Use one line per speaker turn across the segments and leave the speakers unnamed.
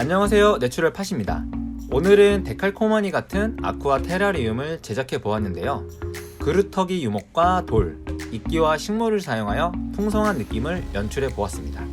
안녕하세요, 내추럴 팟입니다. 오늘은 데칼코마니 같은 아쿠아 테라리움을 제작해 보았는데요. 그루터기 유목과 돌, 이끼와 식물을 사용하여 풍성한 느낌을 연출해 보았습니다.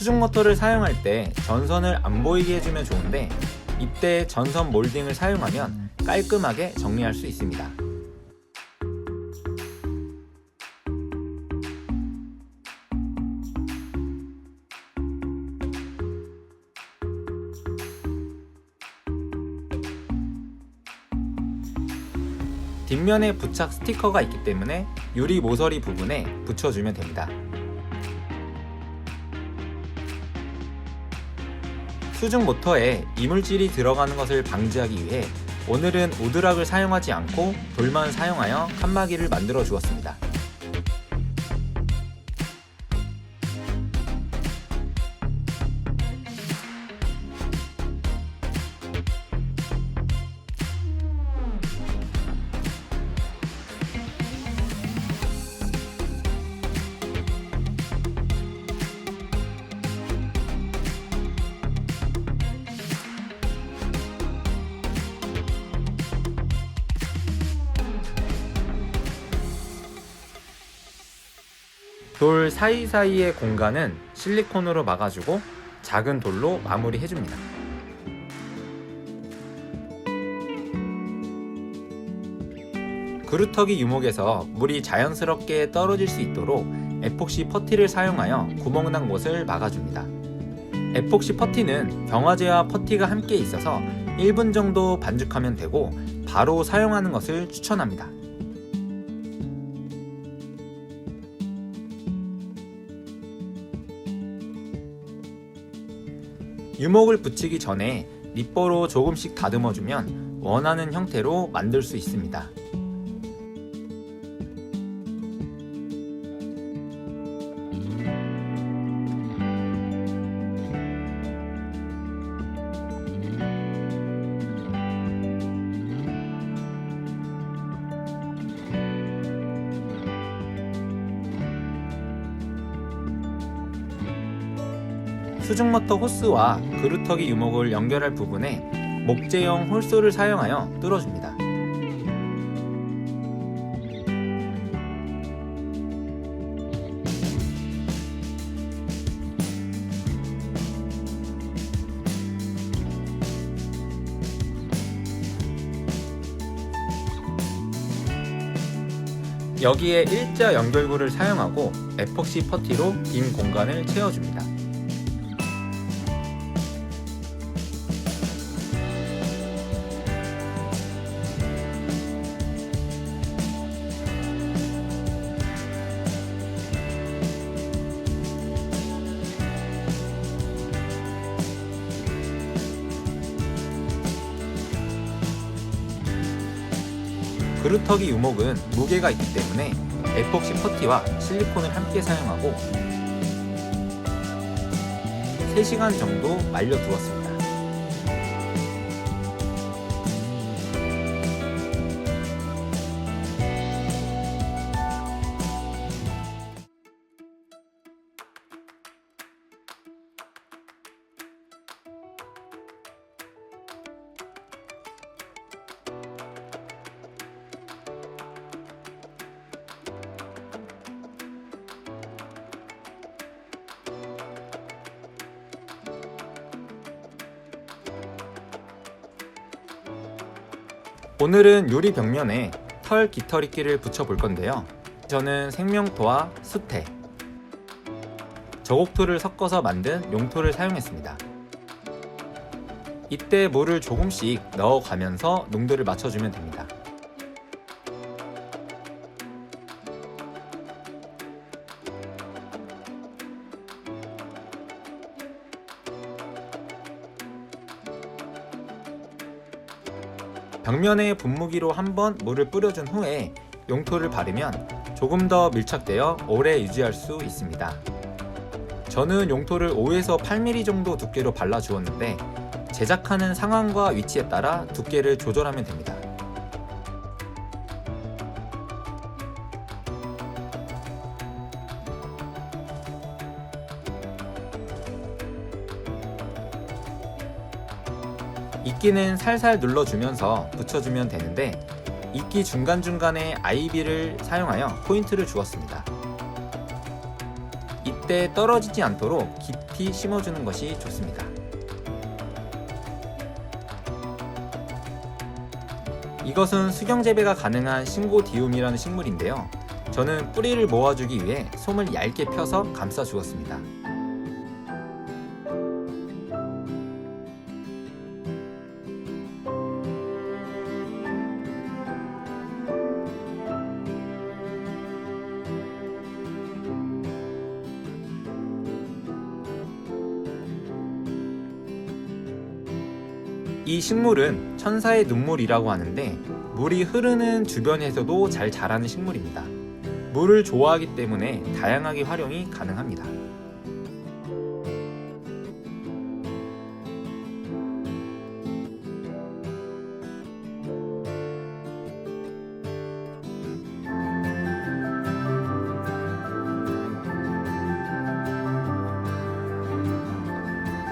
수중 모터를 사용할 때 전선을 안 보이게 해주면 좋은데, 이때 전선 몰딩을 사용하면 깔끔하게 정리할 수 있습니다. 뒷면에 부착 스티커가 있기 때문에 유리 모서리 부분에 붙여주면 됩니다. 수중 모터에 이물질이 들어가는 것을 방지하기 위해 오늘은 우드락을 사용하지 않고 돌만 사용하여 칸막이를 만들어 주었습니다. 돌 사이사이의 공간은 실리콘으로 막아주고 작은 돌로 마무리해줍니다. 그루터기 유목에서 물이 자연스럽게 떨어질 수 있도록 에폭시 퍼티를 사용하여 구멍난 곳을 막아줍니다. 에폭시 퍼티는 경화제와 퍼티가 함께 있어서 1분 정도 반죽하면 되고 바로 사용하는 것을 추천합니다. 유목을 붙이기 전에 니퍼로 조금씩 다듬어주면 원하는 형태로 만들 수 있습니다. 수중모터 호스와 그루터기 유목을 연결할 부분에 목재형 홀소를 사용하여 뚫어줍니다. 여기에 일자 연결구를 사용하고 에폭시 퍼티로 빈 공간을 채워줍니다. 그루터기 유목은 무게가 있기 때문에 에폭시 퍼티와 실리콘을 함께 사용하고 3시간 정도 말려두었습니다. 오늘은 유리 벽면에 털 깃털이끼를 붙여볼 건데요. 저는 생명토와 수태, 저곡토를 섞어서 만든 용토를 사용했습니다. 이때 물을 조금씩 넣어가면서 농도를 맞춰주면 됩니다. 벽면에 분무기로 한번 물을 뿌려준 후에 용토를 바르면 조금 더 밀착되어 오래 유지할 수 있습니다. 저는 용토를 5에서 8mm 정도 두께로 발라주었는데 제작하는 상황과 위치에 따라 두께를 조절하면 됩니다. 이끼는 살살 눌러주면서 붙여주면 되는데 이끼 중간중간에 아이비를 사용하여 포인트를 주었습니다. 이때 떨어지지 않도록 깊이 심어주는 것이 좋습니다. 이것은 수경재배가 가능한 신고디움이라는 식물인데요. 저는 뿌리를 모아주기 위해 솜을 얇게 펴서 감싸 주었습니다. 이 식물은 천사의 눈물이라고 하는데 물이 흐르는 주변에서도 잘 자라는 식물입니다. 물을 좋아하기 때문에 다양하게 활용이 가능합니다.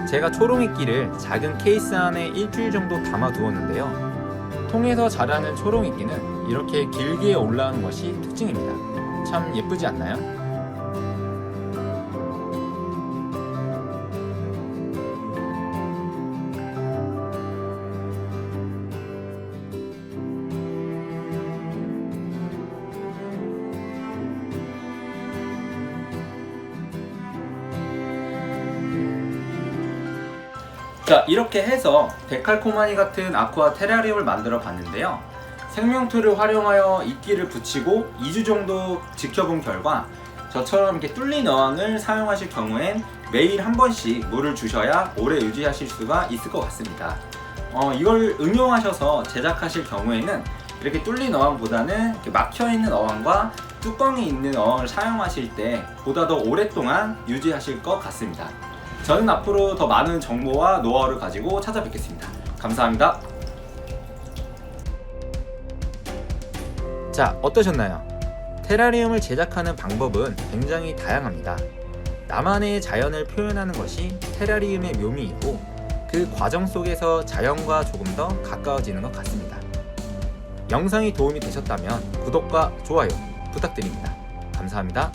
제가 초롱이끼를 작은 케이스 안에 일주일 정도 담아 두었는데요. 통에서 자라는 초롱이끼는 이렇게 길게 올라오는 것이 특징입니다. 참 예쁘지 않나요? 자, 이렇게 해서 데칼코마니 같은 아쿠아 테라리움을 만들어 봤는데요. 생명토를 활용하여 이끼를 붙이고 2주 정도 지켜본 결과 저처럼 이렇게 뚫린 어항을 사용하실 경우엔 매일 한 번씩 물을 주셔야 오래 유지하실 수가 있을 것 같습니다. 이걸 응용하셔서 제작하실 경우에는 이렇게 뚫린 어항보다는 이렇게 막혀있는 어항과 뚜껑이 있는 어항을 사용하실 때 보다 더 오랫동안 유지하실 것 같습니다. 저는 앞으로 더 많은 정보와 노하우를 가지고 찾아뵙겠습니다. 감사합니다. 자, 어떠셨나요? 테라리움을 제작하는 방법은 굉장히 다양합니다. 나만의 자연을 표현하는 것이 테라리움의 묘미이고 그 과정 속에서 자연과 조금 더 가까워지는 것 같습니다. 영상이 도움이 되셨다면 구독과 좋아요 부탁드립니다. 감사합니다.